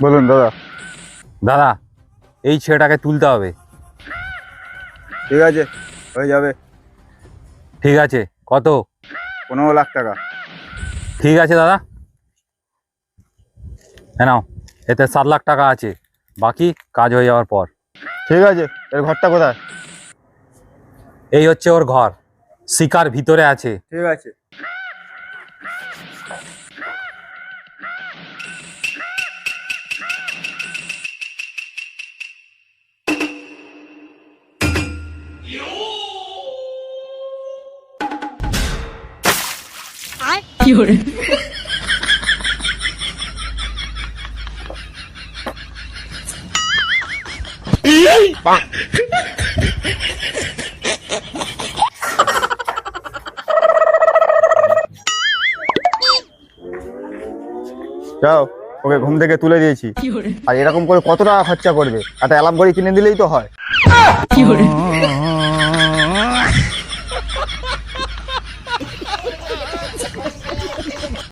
বলুন দাদা। দাদা, এই ছেলেটাকে তুলতে হবে। ঠিক আছে, হয়ে যাবে। ঠিক আছে, কত? 15 লাখ টাকা। ঠিক আছে দাদা, নাও, এতে 7 লাখ টাকা আছে, বাকি কাজ হয়ে যাওয়ার পর। ঠিক আছে, এর ঘরটা কোথায়? এই হচ্ছে ওর ঘর, শিকার ভিতরে আছে। ঠিক আছে। যাও, ওকে ঘুম থেকে তুলে দিয়েছি। আর এরকম করে কত টাকা খরচা করবে? একটা অ্যালার্ম ঘড়ি কিনে দিলেই তো হয়।